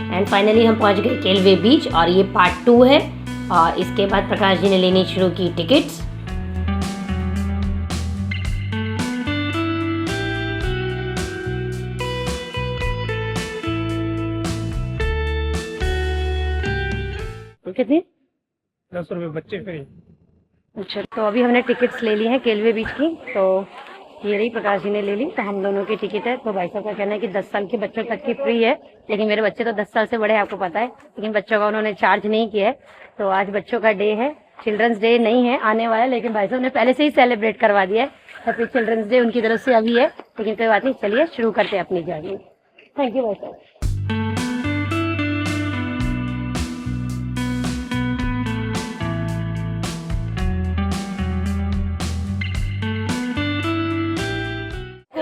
And finally हम पहुंच गए केलवे बीच और ये पार्ट 2 है। और इसके बाद प्रकाश जी ने लेनी शुरू की टिकट्स। कितनी? 10 रुपये बच्चे फ्री। अच्छा, तो अभी हमने टिकट्स ले ली हैं केलवे बीच की, तो ये रही, प्रकाश जी ने ले ली, तो हम दोनों की टिकट है। तो भाई साहब का कहना है कि 10 साल के बच्चों तक की फ्री है, लेकिन मेरे बच्चे तो 10 साल से बड़े हैं, आपको पता है, लेकिन बच्चों का उन्होंने चार्ज नहीं किया है। तो आज बच्चों का डे है, चिल्ड्रंस डे नहीं है आने वाला, लेकिन भाई साहब ने पहले से ही सेलिब्रेट करवा दिया है। हैप्पी चिल्ड्रंस डे उनकी तरफ से अभी है, लेकिन कोई बात नहीं, चलिए शुरू करते हैं अपनी जर्नी। थैंक यू भाई साहब।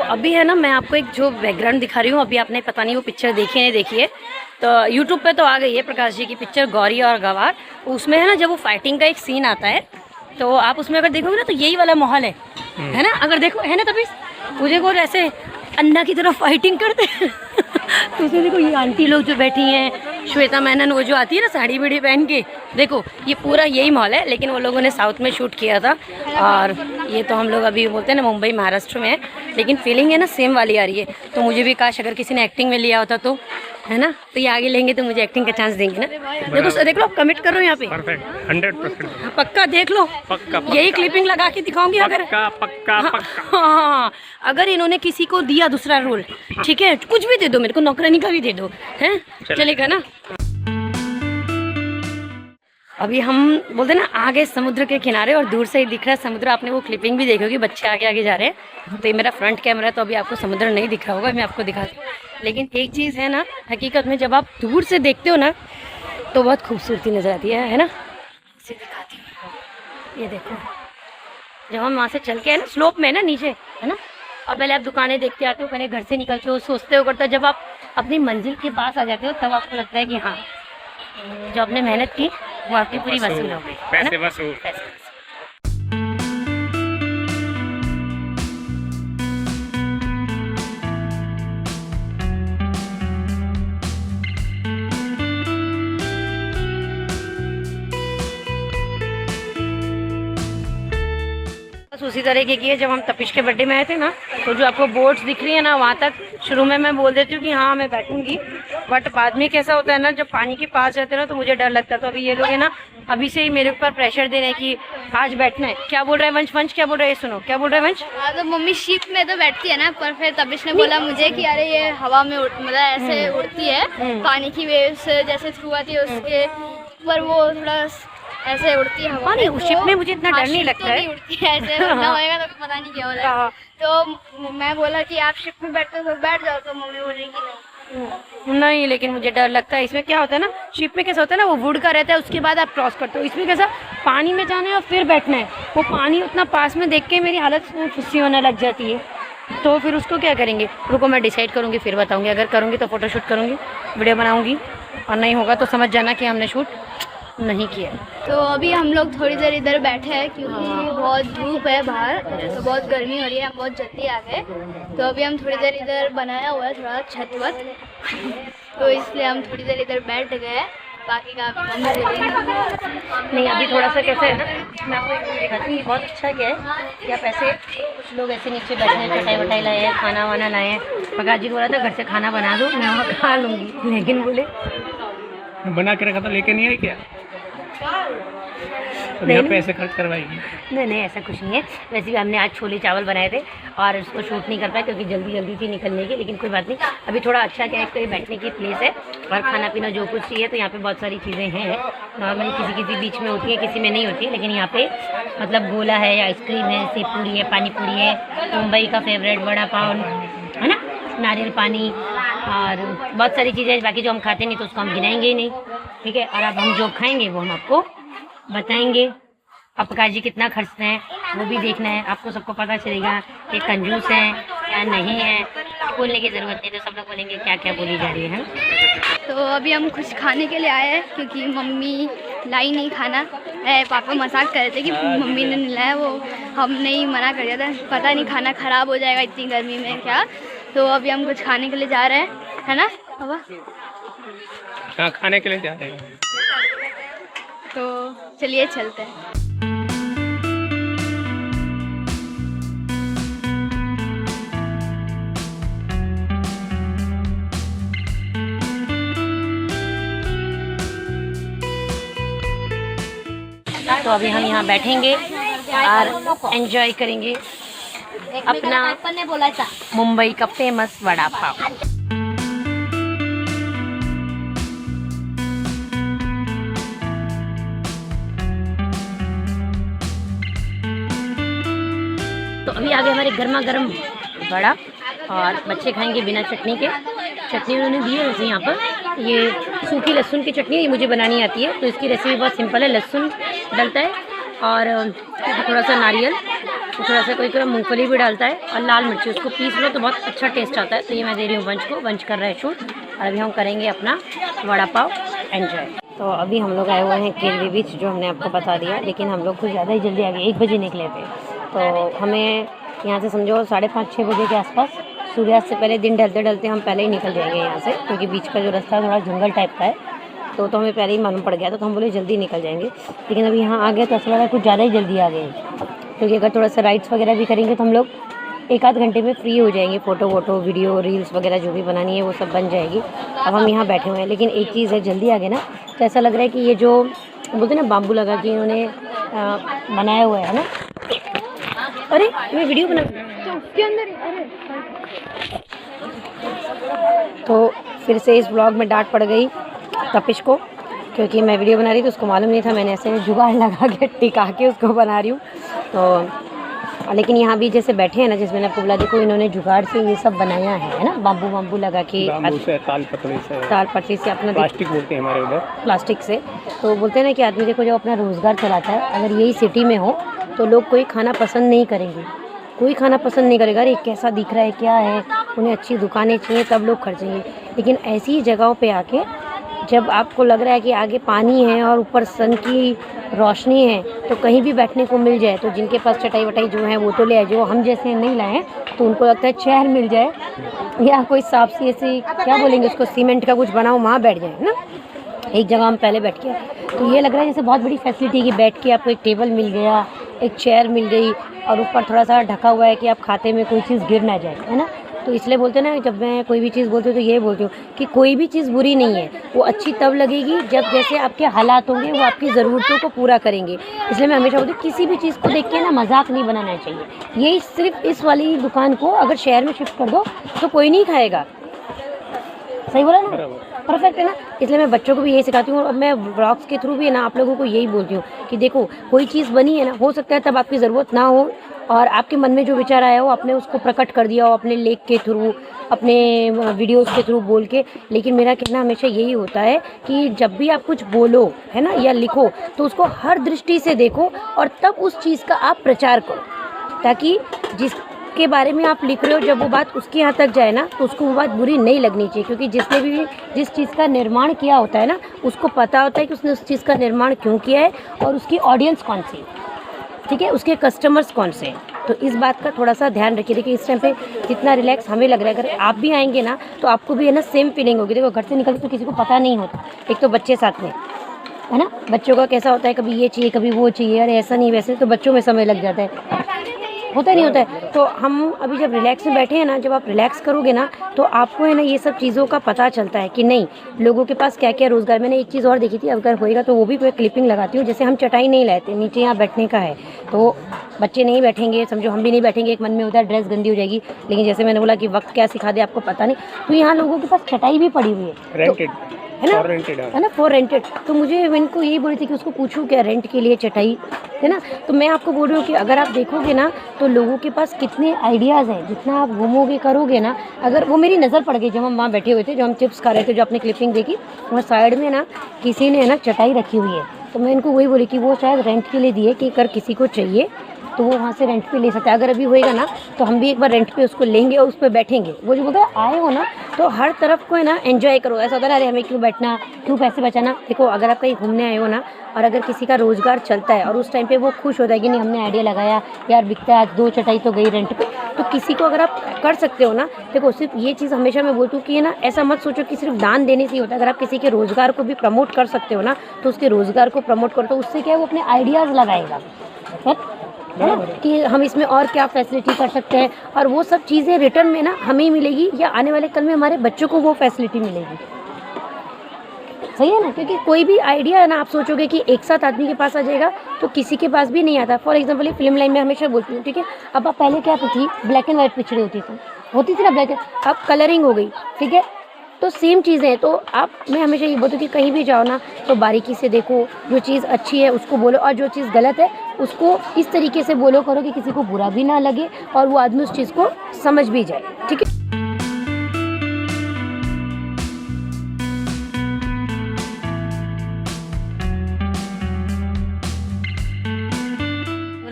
अभी है ना, मैं आपको एक जो बैकग्राउंड दिखा रही हूँ, अभी आपने पता नहीं वो पिक्चर देखी है नहीं देखी है, तो यूट्यूब पे तो आ गई है प्रकाश जी की पिक्चर गौरी और गवार। उसमें है ना, जब वो फाइटिंग का एक सीन आता है, तो आप उसमें अगर देखोगे ना, तो यही वाला माहौल है ना, अगर देखो है ना, तभी मुझे को ऐसे अन्ना की तरफ फाइटिंग करते हैं। तो उसमें देखो ये आंटी लोग जो बैठी हैं, श्वेता मेनन, वो जो आती है ना साड़ी बीड़ी पहन के, देखो ये पूरा यही माहौल है, लेकिन वो लोगों ने साउथ में शूट किया था। और ये तो हम लोग अभी बोलते हैं ना मुंबई महाराष्ट्र में है, लेकिन फीलिंग है ना सेम वाली आ रही है। तो मुझे भी काश अगर किसी ने एक्टिंग में लिया होता तो, है ना, तो ये आगे लेंगे तो मुझे एक्टिंग का चांस देंगे ना। देखो देख लो, कमिट करो यहाँ पे, परफेक्ट 100% पक्का देख लो, पक्का यही क्लिपिंग लगा के दिखाऊंगी अगर पक्का हाँ, अगर इन्होंने किसी को दिया दूसरा रोल, ठीक है, कुछ भी दे दो मेरे को, नौकरानी का भी दे दो, हैं, चलेगा ना। अभी हम बोलते ना आगे समुद्र के किनारे, और दूर से ही दिख रहा है समुद्र। आपने वो क्लिपिंग भी देखी होगी, बच्चे आगे आगे जा रहे हैं। तो ये मेरा फ्रंट कैमरा है, तो अभी आपको समुद्र नहीं दिख रहा होगा, मैं आपको दिखाती हूँ। लेकिन एक चीज़ है ना, हकीकत में जब आप दूर से देखते हो ना, तो बहुत खूबसूरती नजर आती है ना। इसे दिखाती हूँ, ये देखो, जब हम वहाँ से चल के है ना, स्लोप में है ना नीचे, है ना, और पहले आप दुकानें देखते आते हो, पहले घर से निकलते हो, सोचते हो करते हो, जब आप अपनी मंजिल के पास आ जाते हो, तब आपको लगता है कि हाँ, जो आपने मेहनत की वो आपकी पूरी वसूल हो गई, पैसे वसूल। उसी तरीके की है। जब हम तपिश के बर्थडे में आए थे ना, तो जो आपको बोट्स दिख रही है ना, वहाँ तक शुरू में मैं बोल देती हूँ कि हाँ मैं बैठूंगी, बट बाद में कैसा होता है ना, जब पानी के पास जाते हैं ना, तो मुझे डर लगता है। तो अभी ये लोग है ना, अभी से ही मेरे ऊपर प्रेशर दे रहे हैं कि आज बैठना है। क्या बोल रहा है वंश? वंश क्या बोल रहा है, सुनो क्या बोल रहा है वंश? हाँ, तो मम्मी शिप में तो बैठती है ना, पर फिर तबिश ने बोला मुझे कि अरे ये हवा में मतलब ऐसे उड़ती है, पानी की वेव्स जैसे थ्रू आती है उसके ऊपर, वो थोड़ा ऐसे उड़ती है हवा। नहीं, उस शिप में मुझे इतना डर नहीं लगता है, उड़ती है ऐसे, ना होएगा तो पता नहीं क्या हो जाएगा। तो मैं बोला कि आप शिप में बैठते हो तो बैठ जाओ, तो मम्मी बोली कि नहीं, लेकिन मुझे डर लगता है। इसमें क्या होता है ना, शिप में कैसा होता है ना, वो वुड का रहता है, उसके बाद आप क्रॉस करते हो। इसमें कैसा, पानी में जाना है और फिर बैठना है। वो पानी उतना पास में देख के मेरी हालत फुस्सी होने लग जाती है, तो फिर उसको क्या करेंगे, रुको मैं डिसाइड करूँगी फिर बताऊँगी। अगर करूँगी तो फोटोशूट करूँगी, वीडियो बनाऊँगी, और नहीं होगा तो समझ जाना कि हमने शूट नहीं किया। तो अभी हम लोग थोड़ी देर इधर बैठे हैं, क्योंकि बहुत धूप है बाहर, तो बहुत गर्मी हो रही है, हम बहुत जल्दी आ गए। तो अभी हम थोड़ी देर इधर बनाया हुआ है थोड़ा छत वत, तो इसलिए हम थोड़ी देर इधर बैठ गए। बाकी का नहीं, अभी थोड़ा सा कैसे है ना, मैं आपको एक दिखाती हूँ, बहुत अच्छा क्या है कि आप ऐसे, कुछ लोग ऐसे नीचे बैठे हैं, चटाई वटाई लाए हैं, खाना वाना लाए हैं। प्रकाश जी बोला था घर से खाना बना दो, मैं वहाँ खा लूँगी, लेकिन बोले बना के रखा था, लेके नहीं आई क्या? तो यहाँ पे ऐसे खर्च करवाएगी? नहीं, ऐसा कुछ नहीं है। वैसे भी हमने आज छोले चावल बनाए थे, और उसको शूट नहीं कर पाए क्योंकि जल्दी थी निकलने की, लेकिन कोई बात नहीं। अभी थोड़ा अच्छा क्या है, तो ये बैठने की प्लेस है, और खाना पीना जो कुछ चाहिए, तो यहाँ पे बहुत सारी चीज़ें हैं। नॉर्मली किसी बीच में होती है, किसी में नहीं होती है, लेकिन यहाँ पे मतलब गोला है, आइसक्रीम है, सेव पूरी है, पानी पूरी है, मुंबई का फेवरेट वड़ा पाव है ना, नारियल पानी, और बहुत सारी चीज़ें। बाकी जो हम खाते नहीं तो उसको हम गिनाएंगे ही नहीं, ठीक है। और अब हम जो खाएंगे वो हम आपको बताएंगे। अब प्रकाश जी कितना खर्चते हैं वो भी देखना है, आपको सबको पता चलेगा कि कंजूस है या नहीं है। बोलने की ज़रूरत नहीं, तो सब लोग बोलेंगे क्या क्या बोली जा रही है। तो अभी हम कुछ खाने के लिए आए हैं, क्योंकि मम्मी लाई नहीं खाना। पापा मजाक कर रहे थे कि मम्मी ने नहीं लाया, वो हमने ही मना कर दिया था, पता नहीं खाना ख़राब हो जाएगा इतनी गर्मी में क्या। तो अभी हम कुछ खाने के लिए जा रहे हैं, है ना बाबा? कहाँ खाने के लिए जाते हैं? तो चलिए चलते हैं। तो अभी हम यहाँ बैठेंगे और एंजॉय करेंगे अपना ने बोला था मुंबई का फेमस वड़ा पाव। तो अभी आगे हमारे गर्मा गर्म वड़ा और बच्चे खाएंगे बिना चटनी के। चटनी उन्होंने दी है वैसे यहाँ पर, ये सूखी लहसुन की चटनी ये मुझे बनानी आती है। तो इसकी रेसिपी बहुत सिंपल है, लहसुन डलता है और थोड़ा सा नारियल, थोड़ा सा कोई कोई मूंगफली भी डालता है और लाल मिर्ची, उसको पीस लो तो बहुत अच्छा टेस्ट आता है। तो ये मैं दे रही हूँ वंश को, वंश कर रहा है शूट और अभी हम करेंगे अपना वड़ा पाव एंजॉय। तो अभी हम लोग आए हुए हैं केरवी बीच, जो हमने आपको बता दिया, लेकिन हम लोग कुछ ज़्यादा ही जल्दी आ गए, 1 बजे निकले थे। तो हमें यहाँ से समझो 5:30-6 बजे के आसपास, सूर्यास्त से पहले, दिन ढलते ढलते हम पहले ही निकल जाएंगे यहाँ से, क्योंकि बीच का जो रास्ता है थोड़ा जंगल टाइप का है। तो हमें पहले ही मालूम पड़ गया था, तो हम बोले जल्दी निकल जाएंगे। लेकिन अभी यहाँ आ गए तो ऐसा लगा कुछ ज़्यादा ही जल्दी आ गए, क्योंकि अगर थोड़ा सा राइड्स वगैरह भी करेंगे तो हम लोग 1-8 घंटे में फ्री हो जाएंगे। फ़ोटो वोटो वीडियो रील्स वगैरह जो भी बनानी है वो सब बन जाएगी। अब हम यहाँ बैठे हुए हैं, लेकिन एक चीज़ है, जल्दी आ गए ना तो ऐसा लग रहा है कि ये जो बोलते हैं ना बाम्बू लगा के इन्होंने बनाया हुआ है ना। अरे मैं वीडियो बना तो उसके अंदर, अरे तो फिर से इस ब्लॉग में डांट पड़ गई तपिश को, क्योंकि मैं वीडियो बना रही थी, उसको मालूम नहीं था, मैंने ऐसे जुगाड़ लगा के टिका के उसको बना रही हूँ। तो लेकिन यहाँ भी जैसे बैठे हैं ना, जिसमें मैंने आपको बोला, देखो इन्होंने जुगाड़ से ये सब बनाया है ना, बाम्बू लगा के, ताल पतली से अपना प्लास्टिक बोलते हैं हमारे उधर, प्लास्टिक से। तो बोलते हैं ना कि आदमी देखो जब अपना रोज़गार चलाता है, अगर यही सिटी में हो तो लोग कोई खाना पसंद नहीं करेंगे, कोई खाना पसंद नहीं करेगा, अरे कैसा दिख रहा है, क्या है, उन्हें अच्छी दुकानें चाहिए तब लोग खर्चेंगे। लेकिन ऐसी जगहों पे आके जब आपको लग रहा है कि आगे पानी है और ऊपर सन की रोशनी है, तो कहीं भी बैठने को मिल जाए, तो जिनके पास चटाई वटाई जो है वो तो ले आए, जो हम जैसे नहीं लाए हैं तो उनको लगता है चेयर मिल जाए या कोई सांप सी ऐसी क्या बोलेंगे उसको, सीमेंट का कुछ बनाओ वहाँ बैठ जाए ना। एक जगह हम पहले बैठ गया, तो ये लग रहा है जैसे बहुत बड़ी फैसिलिटी है कि बैठ के आपको एक टेबल मिल गया, एक चेयर मिल गई और ऊपर थोड़ा सा ढका हुआ है कि आप खाते में कोई चीज़ गिर ना जाए, है ना। तो इसलिए बोलते हैं ना, जब मैं कोई भी चीज़ बोलती हूँ तो ये बोलती हूँ कि कोई भी चीज़ बुरी नहीं है, वो अच्छी तब लगेगी जब जैसे आपके हालात होंगे वो आपकी ज़रूरतों को पूरा करेंगे। इसलिए मैं हमेशा बोलती हूँ किसी भी चीज़ को देख के ना मजाक नहीं बनाना चाहिए। यही सिर्फ इस वाली दुकान को अगर शहर में शिफ्ट कर दो तो कोई नहीं खाएगा, सही बोला ना, परफेक्ट है ना। इसलिए मैं बच्चों को भी यही सिखाती हूँ और मैं ब्लॉग्स के थ्रू भी है ना आप लोगों को यही बोलती हूँ कि देखो कोई चीज़ बनी है ना, हो सकता है तब आपकी ज़रूरत ना हो और आपके मन में जो विचार आया हो आपने उसको प्रकट कर दिया हो अपने लेख के थ्रू, अपने वीडियोस के थ्रू बोल के। लेकिन मेरा कहना हमेशा यही होता है कि जब भी आप कुछ बोलो है ना या लिखो तो उसको हर दृष्टि से देखो और तब उस चीज़ का आप प्रचार करो, ताकि जिसके बारे में आप लिख रहे हो जब वो बात उसके यहाँ तक जाए ना तो उसको वो बात बुरी नहीं लगनी चाहिए। क्योंकि जिसने भी जिस चीज़ का निर्माण किया होता है ना उसको पता होता है कि उसने उस चीज़ का निर्माण क्यों किया है और उसकी ऑडियंस कौन सी है, ठीक है, उसके कस्टमर्स कौन से हैं। तो इस बात का थोड़ा सा ध्यान रखिए। देखिए इस टाइम पे जितना रिलैक्स हमें लग रहा है, अगर आप भी आएंगे ना तो आपको भी है ना सेम फीलिंग होगी। देखो घर से निकलते तो किसी को पता नहीं होता, एक तो बच्चे साथ में है ना, बच्चों का कैसा होता है कभी ये चाहिए कभी वो चाहिए, अरे ऐसा नहीं वैसे, तो बच्चों में समय लग जाता है, होता नहीं होता है। तो हम अभी जब रिलैक्स में बैठे हैं ना, जब आप रिलैक्स करोगे ना तो आपको है ना ये सब चीज़ों का पता चलता है कि नहीं लोगों के पास क्या क्या रोज़गार। मैंने एक चीज़ और देखी थी, अगर होएगा तो वो भी कोई क्लिपिंग लगाती हूँ। जैसे हम चटाई नहीं लाते, नीचे यहाँ बैठने का है, तो बच्चे नहीं बैठेंगे, समझो हम भी नहीं बैठेंगे, एक मन में होता है ड्रेस गंदी हो जाएगी। लेकिन जैसे मैंने बोला कि वक्त क्या सिखा दे आपको पता नहीं, तो यहाँ लोगों के पास चटाई भी पड़ी हुई है, है ना, फॉर रेंटेड। तो मुझे इनको यही बोली थी कि उसको पूछूं क्या रेंट के लिए चटाई है ना। तो मैं आपको बोल रही हूँ कि अगर आप देखोगे ना तो लोगों के पास कितने आइडियाज़ हैं, जितना आप घूमोगे करोगे ना। अगर वो मेरी नज़र पड़ गई जब हम वहाँ बैठे हुए थे, जब हम चिप्स खा रहे थे, जो आपने क्लिपिंग देखी, वहाँ साइड में ना किसी ने ना चटाई रखी हुई है। तो मैं इनको वही बोली कि वो शायद रेंट के लिए दिए कि अगर किसी को चाहिए तो वो वहाँ से रेंट पे ले सकते हैं। अगर अभी होएगा ना तो हम भी एक बार रेंट पे उसको लेंगे और उस पर बैठेंगे। वो जो बोलते हैं आए हो ना तो हर तरफ को है ना एंजॉय करो। ऐसा होता है ना अरे हमें क्यों बैठना, क्यों पैसे बचाना। देखो अगर आप कहीं घूमने आए हो ना और अगर किसी का रोज़गार चलता है और उस टाइम पे वो खुश होता है कि नहीं हमने आइडिया लगाया यार बिकता है, आज 2 चटाई तो गई रेंट पे, तो किसी को अगर आप कर सकते हो ना, देखो सिर्फ ये चीज़ हमेशा मैं बोलती हूँ कि ना ऐसा मत सोचो कि सिर्फ दान देने से ही होता है। अगर आप किसी के रोज़गार को भी प्रमोट कर सकते हो ना, तो उसके रोज़गार को प्रमोट करो, तो उससे क्या है वो अपने आइडियाज़ लगाएगा, है ना, कि हम इसमें और क्या फैसिलिटी कर सकते हैं, और वो सब चीज़ें रिटर्न में ना हमें ही मिलेगी या आने वाले कल में हमारे बच्चों को वो फैसिलिटी मिलेगी। सही है ना, क्योंकि कोई भी आइडिया है ना आप सोचोगे कि एक साथ आदमी के पास आ जाएगा तो किसी के पास भी नहीं आता। फॉर एग्जांपल ये फिल्म लाइन में हमेशा बोलती हूँ, ठीक है, अब आप पहले क्या थी, ब्लैक एंड वाइट पिक्चरें होती थी ना, ब्लैक एंड, अब कलरिंग हो गई, ठीक है, तो सेम चीज़ें हैं। तो आप, मैं हमेशा ये बोलती हूँ कि कहीं भी जाओ ना तो बारीकी से देखो, जो चीज़ अच्छी है उसको बोलो, और जो चीज़ गलत है उसको इस तरीके से बोलो करो कि किसी को बुरा भी ना लगे और वो आदमी उस चीज़ को समझ भी जाए, ठीक है।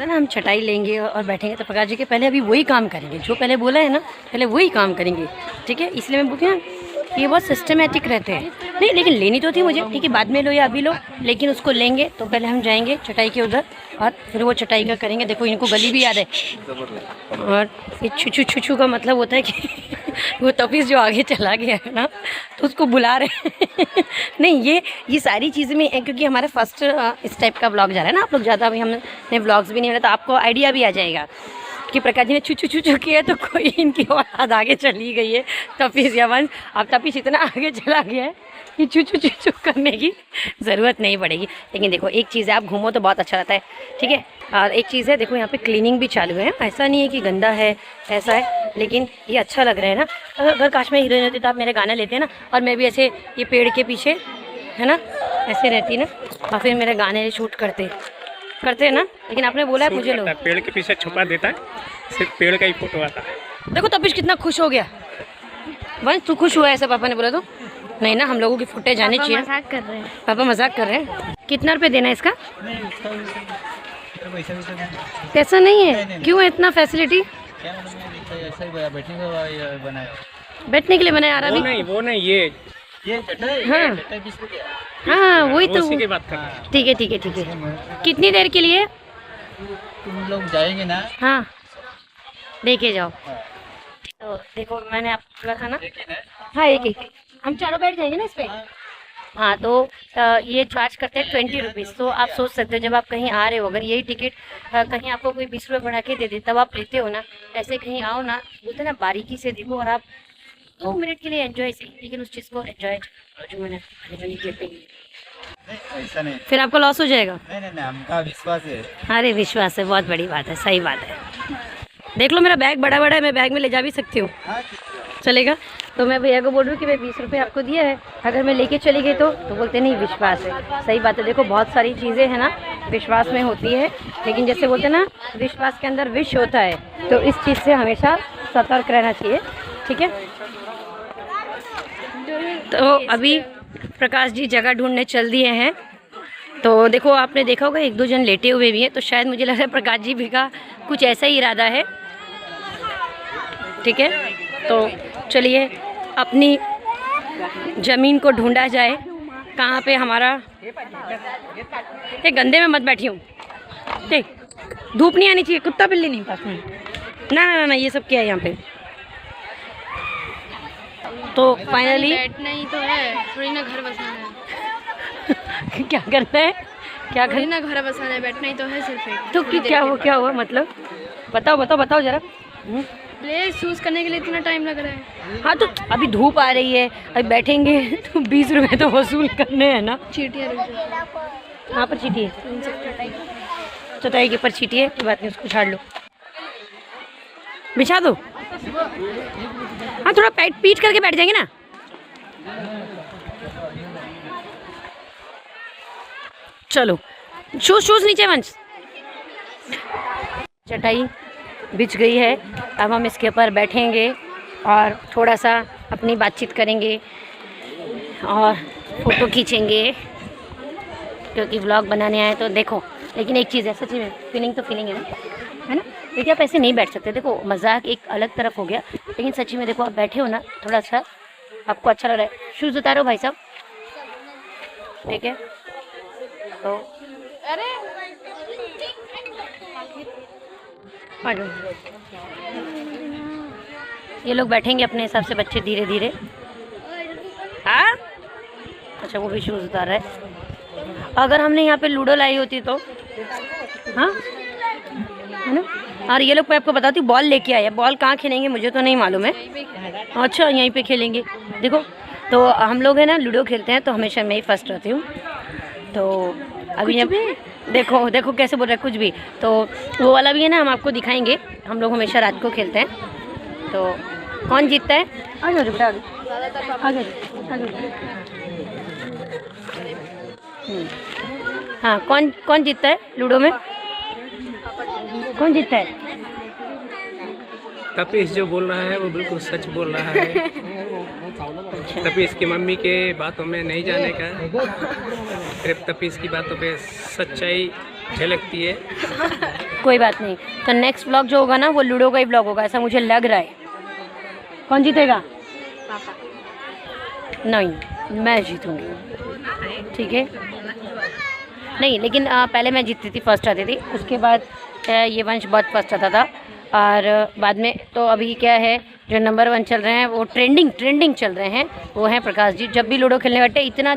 ना हम चटाई लेंगे और बैठेंगे तो प्रकाश जी के पहले अभी वही काम करेंगे जो पहले बोला है ना, पहले वही काम करेंगे, ठीक है। इसलिए मैं बोलती हूँ ना ये बहुत सिस्टमेटिक रहते हैं। नहीं लेकिन लेनी तो थी मुझे, ठीक है, बाद में लो या अभी लो, लेकिन उसको लेंगे तो पहले हम जाएंगे चटाई के उधर और फिर वो चटाई का करेंगे। देखो इनको गली भी याद है, और ये छुछू छुछू का मतलब होता है कि वो तफीस जो आगे चला गया है ना तो उसको बुला रहे हैं। नहीं ये सारी चीज़ें में, क्योंकि हमारा फर्स्ट इस टाइप का ब्लॉग जा रहा है ना, आप लोग ज़्यादा अभी हमने ब्लॉग्स भी नहीं बनाए, तो आपको आइडिया भी आ जाएगा कि प्रकाश जी ने छुछू छुछू किया तो कोई इनकी औलाद आगे चली गई है तफीस या वंश। अब तफीस इतना आगे चला गया है कि छुछू छुछू करने की ज़रूरत नहीं पड़ेगी। लेकिन देखो एक चीज़ है, आप घूमो तो बहुत अच्छा रहता है, ठीक है। और एक चीज़ है, देखो यहाँ पे क्लीनिंग भी चालू है, ऐसा नहीं है कि गंदा है, ऐसा है, लेकिन ये अच्छा लग रहा है ना। अगर काश मैं हीरोइन होती तो आप मेरे गाने लेते ना, और मैं भी ऐसे ये पेड़ के पीछे है ना ऐसे रहती ना, और फिर मेरे गाने शूट करते हैं ना। लेकिन आपने बोला है मुझे लोग पेड़ के पीछे छुपा देता है, सिर्फ पेड़ का ही फोटो आता है। देखो तबिश कितना खुश हो गया। वंश तू खुश हुआ ऐसा पापा ने बोला तो नहीं ना, हम लोगों की फुटेज आनी चाहिए। मजाक कर रहे हैं पापा, मजाक कर रहे हैं। कितना रुपए देना है इसका? पैसा नहीं है, क्यों है इतना फैसिलिटी? बैठने के लिए बनाया आ रहा अभी। वो नहीं ये हाँ हाँ वही तो, उसी की बात कर रहे हैं। ठीक है। कितनी देर के लिए? तुम लोग जाएंगे ना? हाँ देखे जाओ। तो देखो मैंने आपको बोला था ना, हाँ एक हम चारों बैठ जाएंगे ना इस पे। हाँ तो ये चार्ज करते हैं 20 रुपीज़। तो आप सोच सकते हो जब आप कहीं आ रहे हो, अगर यही टिकट कहीं आपको कोई 20 रुपये बढ़ा के दे दे तब आप लेते हो ना। ऐसे कहीं आओ ना, बोलते ना बारीकी से देखो, और आप 2 मिनट के लिए एंजॉय से, लेकिन उस चीज़ को एंजॉय जो मैंने ऐसा नहीं, फिर आपका लॉस हो जाएगा। नहीं हमका विश्वास है। अरे विश्वास है, बहुत बड़ी बात है, सही बात है। देख लो मेरा बैग बड़ा है, मैं बैग में ले जा भी सकती हूँ, चलेगा। तो मैं भैया को बोल रही हूँ कि मैं 20 रुपये आपको दिया है, अगर मैं लेके चली गई तो बोलते नहीं विश्वास है। सही बात है। देखो बहुत सारी चीज़ें हैं ना विश्वास में होती है, लेकिन जैसे बोलते हैं ना विश्वास के अंदर विष होता है, तो इस चीज़ से हमेशा सतर्क रहना चाहिए, ठीक है। तो अभी प्रकाश जी जगह ढूंढने चल दिए हैं। तो देखो आपने देखा होगा 1-2 जन लेटे हुए भी हैं, तो शायद मुझे लग रहा है प्रकाश जी भी का कुछ ऐसा ही इरादा है, ठीक है। तो चलिए अपनी ज़मीन को ढूंढा जाए, कहाँ पे हमारा। ये गंदे में मत बैठी हूँ, ठीक, धूप नहीं आनी चाहिए, कुत्ता बिल्ली नहीं पास में, ना ये सब क्या है यहाँ पे। तो फाइनली बैठना ही तो है, थोड़ी ना घर बसाना है। क्या करना है, क्या थोड़ी करना ना घर बसाना है, बैठना ही तो है सिर्फ एक। तो क्या हुआ मतलब, बताओ जरा। प्लेस चूज करने के लिए इतना टाइम लग रहा है। हाँ तो अभी धूप आ रही है, अभी बैठेंगे तो 20 रुपये तो वसूल करने हैं ना। चीटियाँ रुक जाओ, कहाँ पर चीटी है? चटाई के ऊपर चीटी है, कोई बात नहीं, उसको झाड़ लो, बिछा दो। हाँ थोड़ा पीट करके बैठ जाएंगे ना। चलो शूज नीचे वंश। चटाई बिछ गई है, अब हम इसके ऊपर बैठेंगे और थोड़ा सा अपनी बातचीत करेंगे और फ़ोटो खींचेंगे, क्योंकि व्लॉग बनाने आए तो देखो। लेकिन एक चीज़ है सच्ची में, फीलिंग है ना। देखिए आप ऐसे नहीं बैठ सकते, देखो मजाक एक अलग तरफ हो गया, लेकिन सच्ची में देखो आप बैठे हो ना, थोड़ा सा आपको अच्छा लग रहा है। शूज़ उतारो भाई साहब, ठीक है। तो आ जाओ। ये लोग बैठेंगे अपने हिसाब से बच्चे धीरे धीरे। हाँ अच्छा वो भी शूज़ उतार रहा है। अगर हमने यहाँ पे लूडो लाई होती तो हाँ है ना। और ये लोग मैं आपको बताती हूँ बॉल लेके आए हैं। बॉल कहाँ खेलेंगे मुझे तो नहीं मालूम है। अच्छा यहीं पे खेलेंगे। देखो तो हम लोग है ना लूडो खेलते हैं तो हमेशा मैं ही फर्स्ट रहती हूँ। तो अभी जब देखो देखो कैसे बोल रहे हैं कुछ भी। तो वो वाला भी है ना हम आपको दिखाएंगे। हम लोग हमेशा रात को खेलते हैं। तो कौन जीतता है? आ जाओ बेटा आगे। हाँ कौन कौन जीतता है लूडो में? कौन जीतता है? तपीस जो बोल रहा है वो बिल्कुल सच बोल रहा है। तपीस की मम्मी के बातों में नहीं जाने का, सिर्फ तपीस की बातों पे सच्चाई झलकती है। कोई बात नहीं। तो नेक्स्ट व्लॉग जो होगा ना वो लूडो का ही व्लॉग होगा ऐसा मुझे लग रहा है। कौन जीतेगा? नहीं मैं जीतूंगी। ठीक है नहीं लेकिन पहले मैं जीतती थी फर्स्ट आती थी। उसके बाद ये वंश बहुत फर्स्ट आता था और बाद में तो अभी क्या है जो नंबर 1 चल रहे हैं वो ट्रेंडिंग चल रहे हैं वो हैं प्रकाश जी। जब भी लूडो खेलने बैठे इतना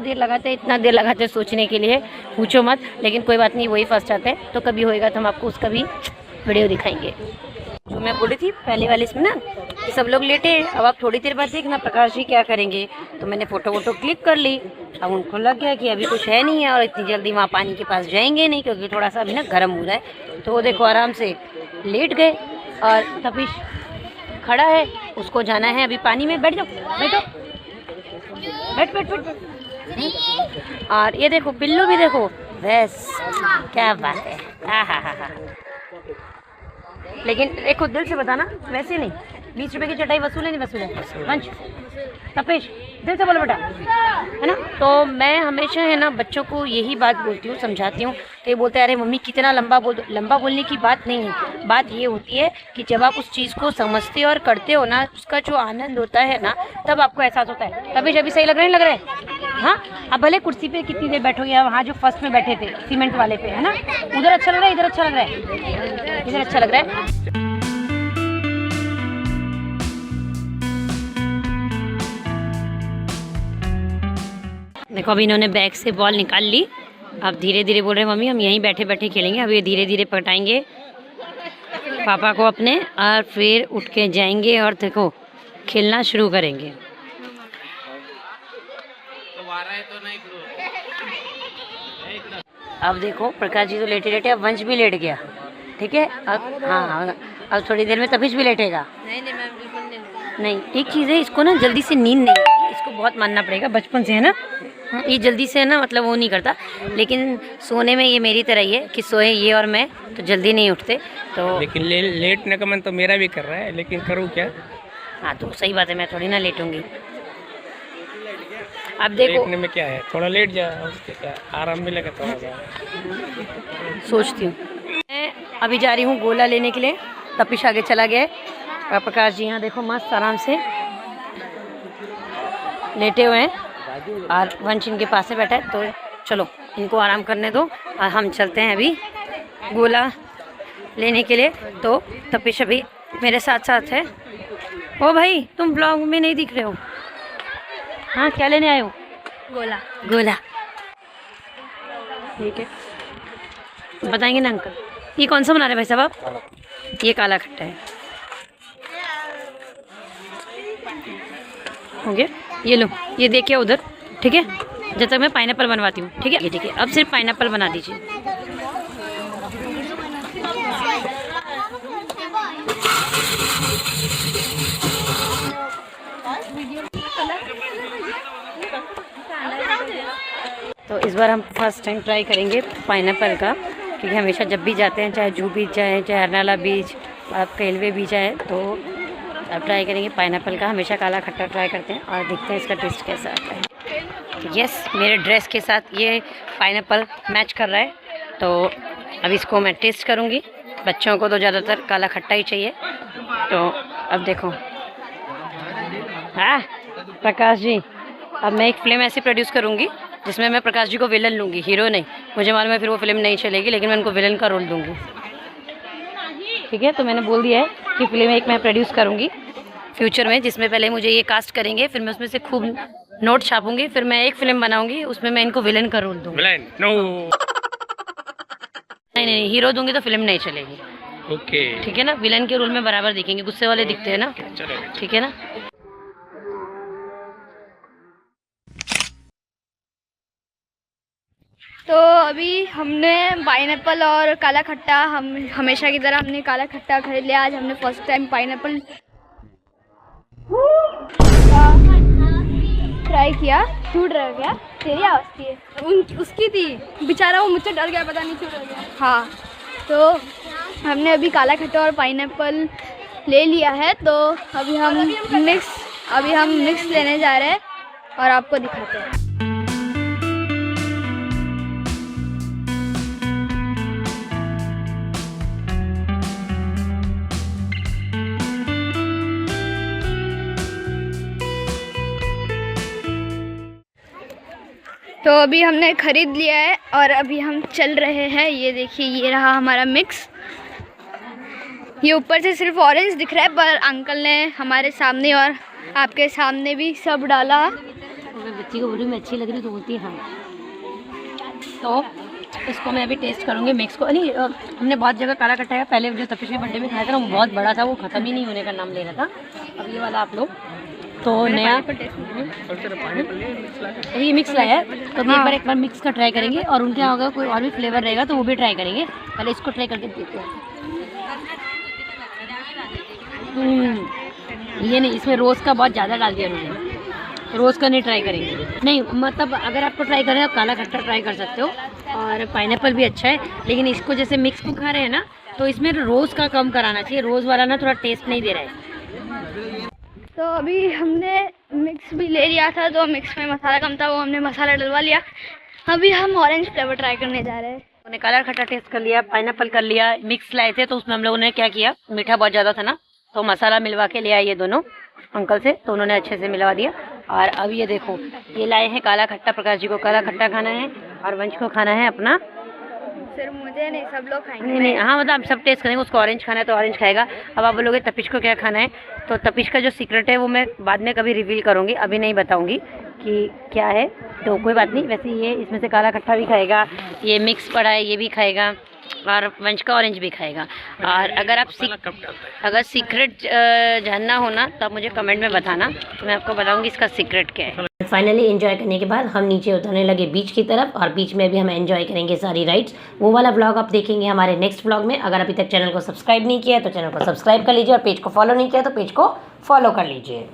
देर लगाते सोचने के लिए पूछो मत। लेकिन कोई बात नहीं वही फर्स्ट आते हैं। तो कभी होएगा तो हम आपको उसका भी वीडियो दिखाएंगे। जो मैं बोली थी पहले वाले इसमें ना कि सब लोग लेटे हैं। अब आप थोड़ी देर बाद देखना प्रकाश जी क्या करेंगे। तो मैंने फ़ोटो क्लिक कर ली। अब उनको लग गया कि अभी कुछ है नहीं है और इतनी जल्दी वहाँ पानी के पास जाएंगे नहीं क्योंकि थोड़ा सा अभी ना गर्म हो रहा है। तो वो देखो आराम से लेट गए और तपीश खड़ा है उसको जाना है अभी पानी में। बैठ जाओ बैठो बैठ। और ये देखो पिल्लू भी देखो बस क्या बात है। हाँ लेकिन देखो दिल से बताना वैसे नहीं 20 रुपए की चटाई वसूल है नहीं वसूल है? वंश तपेश दिल से बोलो बेटा है ना। तो मैं हमेशा है ना बच्चों को यही बात बोलती हूँ समझाती हूँ। तो ये बोलते हैं अरे मम्मी कितना लंबा बोल दो। लंबा बोलने की बात नहीं है। बात ये होती है कि जब आप उस चीज़ को समझते हो और करते हो ना उसका जो आनंद होता है ना तब आपको एहसास होता है। तभी अभी सही लग रहा है हाँ। अब भले कुर्सी पे कितनी देर बैठो या वहाँ जो फर्स्ट में बैठे थे सीमेंट वाले पे है ना उधर अच्छा लग रहा है इधर अच्छा लग रहा है इधर अच्छा लग रहा है। देखो अभी इन्होंने बैग से बॉल निकाल ली। अब धीरे धीरे बोल रहे हैं मम्मी हम यहीं बैठे बैठे खेलेंगे। अब ये धीरे धीरे पटाएंगे पापा को अपने और फिर उठ के जाएंगे और देखो खेलना शुरू करेंगे। अब देखो प्रकाश जी तो लेटे लेटे अब वंश भी लेट गया। ठीक है अब हाँ अब थोड़ी देर में तपीश भी लेटेगा। नहीं एक चीज़ है इसको ना जल्दी से नींद नहीं आती। इसको बहुत मानना पड़ेगा बचपन से है ना। ये जल्दी से है ना मतलब वो नहीं करता। लेकिन सोने में ये मेरी तरह ही है कि सोए ये और मैं तो जल्दी नहीं उठते। तो लेकिन लेटने का मन तो मेरा भी कर रहा है लेकिन करूँ क्या। हाँ तो सही बात है मैं थोड़ी ना लेटूंगी। अब देखो लेटने में क्या है थोड़ा लेट जा उसके क्या आराम मिलेगा थोड़ा सा। सोचती हूँ मैं अभी जा रही हूँ गोला लेने के लिए। तपीश आगे चला गया है और प्रकाश जी यहाँ देखो मस्त आराम से लेटे हुए हैं और वंश इनके पास से बैठा है। तो चलो इनको आराम करने दो और हम चलते हैं अभी गोला लेने के लिए। तो तपीश अभी मेरे साथ साथ है। ओ भाई तुम ब्लॉग में नहीं दिख रहे हो। हाँ क्या लेने आए हो? गोला ठीक है बताएंगे ना अंकल। ये कौन सा बना रहे भाई साहब आप? ये काला खट्टा है हो गया। ये लो ये देखिए उधर ठीक है जब तक मैं पाइनएप्पल बनवाती हूँ। ठीक है ठीक है अब सिर्फ पाइनएप्पल बना दीजिए। तो इस बार हम फर्स्ट टाइम ट्राई करेंगे पाइनएप्पल का क्योंकि हमेशा जब भी जाते हैं चाहे जू बीच जाए चाहे हरनाला बीच आप रेलवे बीच जाए तो अब ट्राई करेंगे पाइनएप्पल का। हमेशा काला खट्टा ट्राई करते हैं और देखते हैं इसका टेस्ट कैसा आता है। यस मेरे ड्रेस के साथ ये पाइनएप्पल मैच कर रहा है तो अब इसको मैं टेस्ट करूँगी। बच्चों को तो ज़्यादातर काला खट्टा ही चाहिए। तो अब देखो हाँ प्रकाश जी अब मैं एक फिल्म ऐसी प्रोड्यूस करूँगी जिसमें मैं प्रकाश जी को विलन लूँगी हीरो नहीं। मुझे मालूम है फिर वो फिल्म नहीं चलेगी लेकिन मैं उनको विलन का रोल दूँगी। ठीक है तो मैंने बोल दिया है कि फिल्म एक मैं प्रोड्यूस करूँगी फ्यूचर में, जिसमें पहले मुझे ये कास्ट करेंगे, फिर मैं उसमें से खूब नोट छापूंगी, फिर मैं एक फिल्म बनाऊंगी, उसमें मैं इनको विलन का रोल दूंगी। Villain no. नहीं, हीरो दूंगी तो फिल्म नहीं चलेगी। ओके ठीक है ना, विलन के रोल में बराबर दिखेंगे, गुस्से वाले दिखते हैं ना। चलो ठीक है ना। तो अभी हमने पाइनएप्पल और काला खट्टा, हम हमेशा की तरह हमने काला खट्टा खरीद लिया। आज हमने फर्स्ट टाइम पाइनएप्पल ट्राई किया। छूट रहा क्या? तेरी आवाज़ थी? उसकी थी, बेचारा वो मुझसे डर गया, पता नहीं क्यों डर गया। हाँ, तो हमने अभी काला खट्टा और पाइनएप्पल ले लिया है। तो अभी हम मिक्स लेने जा रहे हैं और आपको दिखाते हैं। तो अभी हमने ख़रीद लिया है और अभी हम चल रहे हैं। ये देखिए, ये रहा हमारा मिक्स। ये ऊपर से सिर्फ ऑरेंज दिख रहा है, पर अंकल ने हमारे सामने और आपके सामने भी सब डाला। मैं बच्ची को बोली मैं अच्छी लग रही तो बोलती है हाँ। तो इसको मैं अभी टेस्ट करूँगी मिक्स को। नहीं, हमने बहुत जगह काला खट्टा है, पहले जो तपिश के बर्थडे में खाया था वो बहुत बड़ा था, वो ख़त्म ही नहीं होने का नाम ले रहा था। अब ये वाला आप लोग तो नया ये मिक्स लाया है, तो अभी एक बार मिक्स का ट्राई करेंगे और उनके यहाँ होगा कोई और भी फ्लेवर रहेगा तो वो भी ट्राई करेंगे। पहले इसको ट्राई करके देखते हैं। ये नहीं, इसमें रोज़ का बहुत ज़्यादा डाल दिया उन्होंने, रोज़ का नहीं ट्राई करेंगे। नहीं मतलब अगर आपको ट्राई करें आप काला खट्टा ट्राई कर सकते हो और पाइनएप्पल भी अच्छा है, लेकिन इसको जैसे मिक्स को खा रहे हैं ना तो इसमें रोज़ का कम कराना चाहिए। रोज़ वाला ना थोड़ा टेस्ट नहीं दे रहा है। तो अभी हमने मिक्स भी ले लिया था, तो मिक्स में मसाला कम था, वो हमने मसाला डलवा लिया। अभी हम ऑरेंज फ्लेवर ट्राई करने जा रहे हैं। उन्होंने काला खट्टा टेस्ट कर लिया, पाइनएप्पल कर लिया, मिक्स लाए थे तो उसमें हम लोगों ने क्या किया, मीठा बहुत ज़्यादा था ना तो मसाला मिलवा के ले आए ये दोनों अंकल से, तो उन्होंने अच्छे से मिलवा दिया। और अब ये देखो, ये लाए हैं काला खट्टा। प्रकाश जी को काला खट्टा खाना है और वंश को खाना है अपना, सिर्फ मुझे नहीं, सब लोग खाएंगे। नहीं हाँ मतलब आप सब टेस्ट करेंगे। उसको ऑरेंज खाना है तो ऑरेंज खाएगा। अब आप बोलोगे तपिश को क्या खाना है, तो तपिश का जो सीक्रेट है वो मैं बाद में कभी रिवील करूँगी, अभी नहीं बताऊँगी कि क्या है। तो कोई बात नहीं, वैसे ये इसमें से काला खट्टा भी खाएगा, ये मिक्स पड़ा है ये भी खाएगा और वंश का ऑरेंज भी खाएगा। और अगर आप अगर सीक्रेट जानना हो ना तो आप मुझे कमेंट में बताना, तो मैं आपको बताऊंगी इसका सीक्रेट क्या है। फाइनली एंजॉय करने के बाद हम नीचे उतरने लगे बीच की तरफ, और बीच में भी हम एंजॉय करेंगे सारी राइड्स। वो वाला व्लॉग आप देखेंगे हमारे नेक्स्ट व्लॉग में। अगर अभी तक चैनल को सब्सक्राइब नहीं किया है तो चैनल को सब्सक्राइब कर लीजिए, और पेज को फॉलो नहीं किया तो पेज को फॉलो कर लीजिए।